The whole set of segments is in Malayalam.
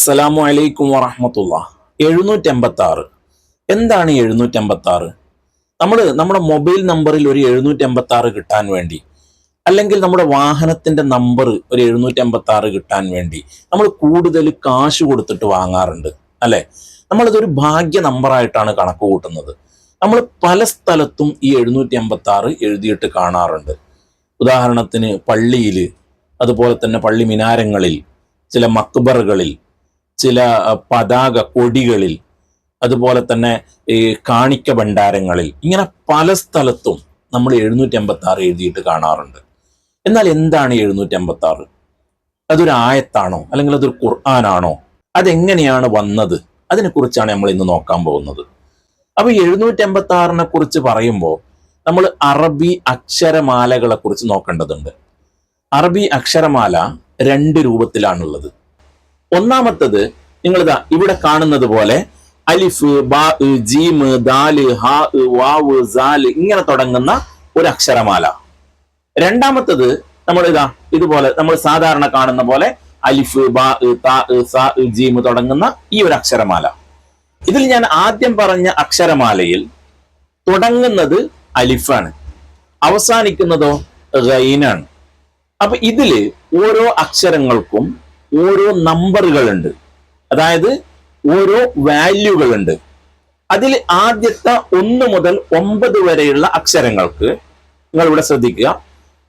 അസ്സലാമു അലൈക്കും വറഹ്മത്തുള്ളാഹ്. 786 എന്താണ് 786? നമ്മുടെ മൊബൈൽ നമ്പറിൽ ഒരു 786 കിട്ടാൻ വേണ്ടി, അല്ലെങ്കിൽ നമ്മുടെ വാഹനത്തിന്റെ നമ്പർ ഒരു 786 കിട്ടാൻ വേണ്ടി നമ്മൾ കൂടുതൽ കാശ് കൊടുത്തിട്ട് വാങ്ങാറുണ്ട് അല്ലെ. നമ്മളിതൊരു ഭാഗ്യ നമ്പറായിട്ടാണ് കണക്ക് കൂട്ടുന്നത്. നമ്മൾ പല സ്ഥലത്തും ഈ 786 എഴുതിയിട്ട് കാണാറുണ്ട്. ഉദാഹരണത്തിന് പള്ളിയിൽ, അതുപോലെ തന്നെ പള്ളി മിനാരങ്ങളിൽ, ചില മക്ബറുകളിൽ, ചില പതാക കൊടികളിൽ, അതുപോലെ തന്നെ ഈ കാണിക്ക ഭണ്ഡാരങ്ങളിൽ, ഇങ്ങനെ പല സ്ഥലത്തും നമ്മൾ 786 എഴുതിയിട്ട് കാണാറുണ്ട്. എന്നാൽ എന്താണ് 786? അതൊരു ആയത്താണോ, അല്ലെങ്കിൽ അതൊരു ഖുർആനാണോ? അതെങ്ങനെയാണ് വന്നത്? അതിനെക്കുറിച്ചാണ് നമ്മൾ ഇന്ന് നോക്കാൻ പോകുന്നത്. അപ്പൊ 786 കുറിച്ച് പറയുമ്പോൾ നമ്മൾ അറബി അക്ഷരമാലകളെ കുറിച്ച് നോക്കേണ്ടതുണ്ട്. അറബി അക്ഷരമാല 2 രൂപത്തിലാണുള്ളത്. ഒന്നാമത്തത് നിങ്ങളിതാ ഇവിടെ കാണുന്നത് പോലെ അലിഫ്, ബാ, ജീം, ദാല്, ഹാ, വാവ്, സാല് ഇങ്ങനെ തുടങ്ങുന്ന ഒരു അക്ഷരമാല. രണ്ടാമത്തത് നമ്മളിതാ ഇതുപോലെ നമ്മൾ സാധാരണ കാണുന്ന പോലെ അലിഫ്, ബാ, താ, സാ, ജീം തുടങ്ങുന്ന ഈ ഒരു അക്ഷരമാല. ഇതിൽ ഞാൻ ആദ്യം പറഞ്ഞ അക്ഷരമാലയിൽ തുടങ്ങുന്നത് അലിഫാണ്, അവസാനിക്കുന്നതോ ഗൈനാണ്. അപ്പൊ ഇതില് ഓരോ അക്ഷരങ്ങൾക്കും ഓരോ നമ്പറുകളുണ്ട്, അതായത് ഓരോ വാല്യൂകളുണ്ട്. അതിൽ ആദ്യത്തെ 1 മുതൽ 9 വരെയുള്ള അക്ഷരങ്ങൾക്ക്, നിങ്ങൾ ഇവിടെ ശ്രദ്ധിക്കുക,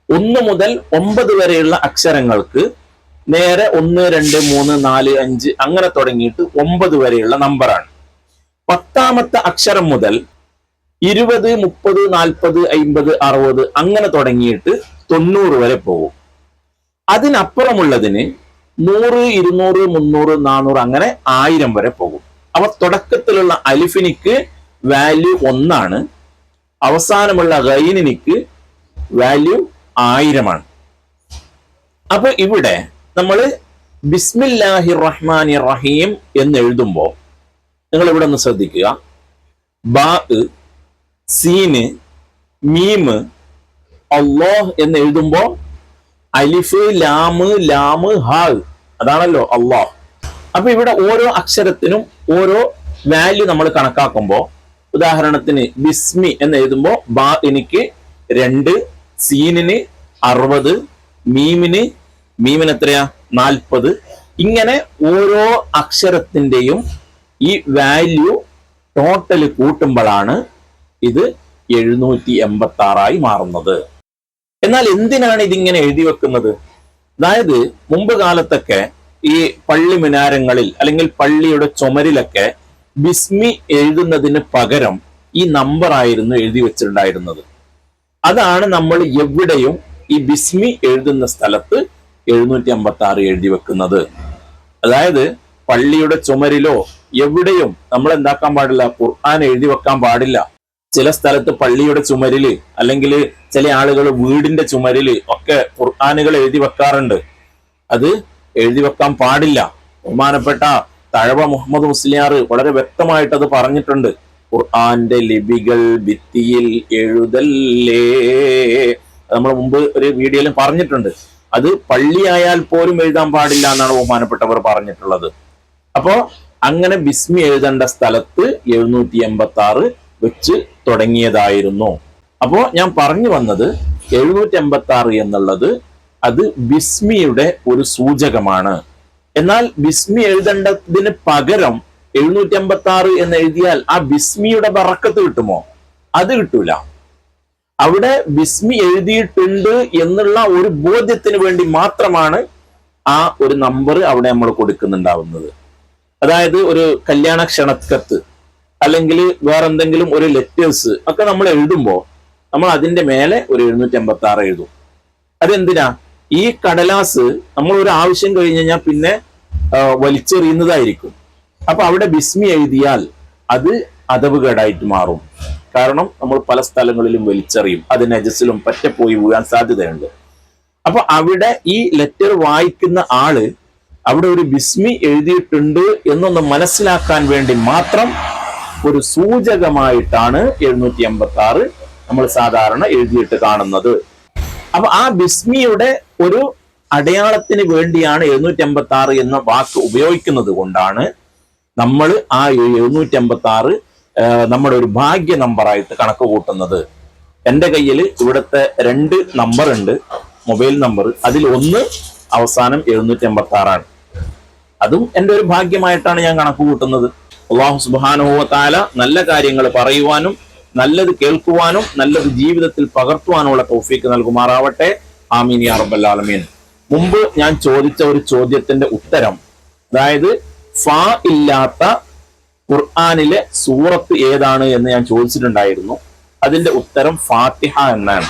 1 മുതൽ 9 വരെയുള്ള അക്ഷരങ്ങൾക്ക് നേരെ 1, 2, 3, 4, 5 അങ്ങനെ തുടങ്ങിയിട്ട് 9 വരെയുള്ള നമ്പറാണ്. 10ാമത്തെ അക്ഷരം മുതൽ 20, 30, 40, 50, 60 അങ്ങനെ തുടങ്ങിയിട്ട് 90 വരെ പോകും. അതിനപ്പുറമുള്ളതിന് 100, 200, 300, 400 അങ്ങനെ 1000 വരെ പോകും. അപ്പൊ തുടക്കത്തിലുള്ള അലിഫിനിക്ക് വാല്യൂ 1 ആണ്, അവസാനമുള്ള ഗൈനിക്ക് വാല്യൂ 1000 ആണ്. അപ്പൊ ഇവിടെ നമ്മൾ ബിസ്മില്ലാഹിർ റഹ്മാനിർ റഹീം എന്ന് എഴുതുമ്പോൾ നിങ്ങൾ ഇവിടെ ഒന്ന് ശ്രദ്ധിക്കുക. ബാ, സീന്, മീമ്, അല്ലാഹ് എന്ന് എഴുതുമ്പോൾ അലിഫ്, ലാമ്, ലാമ്, ഹാ, അതാണല്ലോ അല്ലാഹ്. അപ്പൊ ഇവിടെ ഓരോ അക്ഷരത്തിനും ഓരോ വാല്യൂ നമ്മൾ കണക്കാക്കുമ്പോൾ, ഉദാഹരണത്തിന് ബിസ്മി എന്ന് എഴുതുമ്പോൾ ബാ എനിക്ക് 2, സീനിന് 60, മീമിന് എത്രയാ 40. ഇങ്ങനെ ഓരോ അക്ഷരത്തിന്റെയും ഈ വാല്യൂ ടോട്ടൽ കൂട്ടുമ്പോഴാണ് ഇത് 786 മാറുന്നത്. എന്നാൽ എന്തിനാണ് ഇതിങ്ങനെ എഴുതി വെക്കുന്നത്? അതായത് മുമ്പ് കാലത്തൊക്കെ ഈ പള്ളി മിനാരങ്ങളിൽ അല്ലെങ്കിൽ പള്ളിയുടെ ചുമരിലൊക്കെ ബിസ്മി എഴുതുന്നതിന് പകരം ഈ നമ്പർ ആയിരുന്നു എഴുതി വെച്ചിട്ടുണ്ടായിരുന്നത്. അതാണ് നമ്മൾ എവിടെയും ഈ ബിസ്മി എഴുതുന്ന സ്ഥലത്ത് 786 എഴുതി വെക്കുന്നത്. അതായത് പള്ളിയുടെ ചുമരിലോ എവിടെയും നമ്മൾ എന്താക്കാൻ പാടില്ല, ഖുർആൻ എഴുതി വെക്കാൻ പാടില്ല. ചില സ്ഥലത്ത് പള്ളിയുടെ ചുമരില്, അല്ലെങ്കിൽ ചില ആളുകൾ വീടിന്റെ ചുമരില് ഒക്കെ ഖുർആനുകൾ എഴുതി വെക്കാറുണ്ട്. അത് എഴുതി വെക്കാൻ പാടില്ല. ബഹുമാനപ്പെട്ട തഴവ മുഹമ്മദ് മുസ്ലിയാർ വളരെ വ്യക്തമായിട്ട് അത് പറഞ്ഞിട്ടുണ്ട്. ഖുർആന്റെ ലിപികൾ ഭിത്തിയിൽ എഴുതല്ലേ, നമ്മൾ മുമ്പ് ഒരു വീഡിയോയിൽ പറഞ്ഞിട്ടുണ്ട്. അത് പള്ളിയായാൽ പോലും എഴുതാൻ പാടില്ല എന്നാണ് ബഹുമാനപ്പെട്ടവർ പറഞ്ഞിട്ടുള്ളത്. അപ്പോ അങ്ങനെ ബിസ്മി എഴുതേണ്ട സ്ഥലത്ത് 786 വെച്ച് തുടങ്ങിയതായിരുന്നു. അപ്പോ ഞാൻ പറഞ്ഞു വന്നത് 786 എന്നുള്ളത് അത് ബിസ്മിയുടെ ഒരു സൂചകമാണ്. എന്നാൽ ബിസ്മി എഴുതേണ്ടതിന് പകരം 786 എന്ന് എഴുതിയാൽ ആ ബിസ്മിയുടെ ബറക്കത്ത് കിട്ടുമോ? അത് കിട്ടൂല. അവിടെ ബിസ്മി എഴുതിയിട്ടുണ്ട് എന്നുള്ള ഒരു ബോധ്യത്തിന് വേണ്ടി മാത്രമാണ് ആ ഒരു നമ്പർ അവിടെ നമ്മൾ കൊടുക്കുന്നുണ്ടാവുന്നത്. അതായത് ഒരു കല്യാണ ക്ഷണക്കത്ത് അല്ലെങ്കിൽ വേറെ എന്തെങ്കിലും ഒരു ലെറ്റേഴ്സ് ഒക്കെ നമ്മൾ എഴുതുമ്പോൾ നമ്മൾ അതിന്റെ മേലെ ഒരു 786 എഴുതും. അതെന്തിനാ? ഈ കടലാസ് നമ്മൾ ഒരു ആവശ്യം കഴിഞ്ഞ് കഴിഞ്ഞാൽ പിന്നെ വലിച്ചെറിയുന്നതായിരിക്കും. അപ്പൊ അവിടെ ബിസ്മി എഴുതിയാൽ അത് അദബുകേടായിട്ട് മാറും. കാരണം നമ്മൾ പല സ്ഥലങ്ങളിലും വലിച്ചെറിയും, അത് നജസിലും പറ്റപ്പോയി വീഴാൻ സാധ്യതയുണ്ട്. അപ്പൊ അവിടെ ഈ ലെറ്റർ വായിക്കുന്ന ആള് അവിടെ ഒരു ബിസ്മി എഴുതിയിട്ടുണ്ട് എന്നൊന്ന് മനസ്സിലാക്കാൻ വേണ്ടി മാത്രം ഒരു സൂചകമായിട്ടാണ് 786 നമ്മൾ സാധാരണ എഴുതിയിട്ട് കാണുന്നത്. അപ്പൊ ആ ബിസ്മിയുടെ ഒരു അടയാളത്തിന് വേണ്ടിയാണ് 756 എന്ന വാക്ക് ഉപയോഗിക്കുന്നത് കൊണ്ടാണ് നമ്മൾ ആ 756 നമ്മുടെ ഒരു ഭാഗ്യ നമ്പറായിട്ട് കണക്ക് കൂട്ടുന്നത്. എൻ്റെ കയ്യിൽ ഇവിടുത്തെ 2 നമ്പർ ഉണ്ട്, മൊബൈൽ നമ്പർ. അതിൽ ഒന്ന് അവസാനം 756 അതും എൻ്റെ ഒരു ഭാഗ്യമായിട്ടാണ് ഞാൻ കണക്ക് കൂട്ടുന്നത്. അല്ലാഹു സുബ്ഹാനഹു വ തആല നല്ല കാര്യങ്ങൾ പറയുവാനും നല്ലത് കേൾക്കുവാനും നല്ലത് ജീവിതത്തിൽ പകർത്തുവാനുള്ള തൗഫീക്ക് നൽകുമാറാവട്ടെ. ആമീൻ യാ റബ്ബൽ ആലമീൻ. മുമ്പ് ഞാൻ ചോദിച്ച ഒരു ചോദ്യത്തിന്റെ ഉത്തരം, അതായത് ഫാ ഇല്ലാത്ത ഖുർആനിലെ സൂറത്ത് ഏതാണ് എന്ന് ഞാൻ ചോദിച്ചിട്ടുണ്ടായിരുന്നു. അതിന്റെ ഉത്തരം ഫാത്തിഹ എന്നാണ്.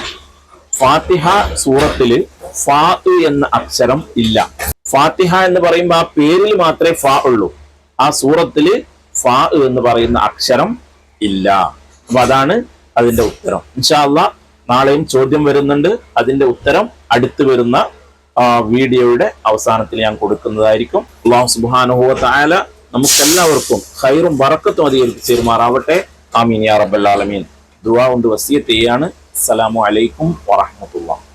ഫാത്തിഹ സൂറത്തില് ഫാ എന്ന അക്ഷരം ഇല്ല. ഫാത്തിഹ എന്ന് പറയുമ്പോൾ ആ പേരിൽ മാത്രമേ ഫാ ഉള്ളൂ, ആ സൂറത്തില് ഫാ എന്ന് പറയുന്ന അക്ഷരം ഇല്ല. അപ്പൊ അതാണ് അതിന്റെ ഉത്തരം. ഇൻഷാ അല്ലാഹ് നാളെയും ചോദ്യം വരുന്നുണ്ട്. അതിന്റെ ഉത്തരം അടുത്ത് വരുന്ന വീഡിയോയുടെ അവസാനത്തിൽ ഞാൻ കൊടുക്കുന്നതായിരിക്കും. അല്ലാഹു സുബ്ഹാനഹു വ തആല നമുക്കെല്ലാവർക്കും ഖൈറും ബറക്കത്തും അധികരിപ്പിച്ച് തരുമാറാവട്ടെ. ആമീൻ യാ റബ്ബൽ ആലമീൻ. ദുആ കൊണ്ട് വസിയത്ത് ചെയ്യാണ്. അസ്സലാമു അലൈക്കും വറഹ്മത്തുള്ളാഹി.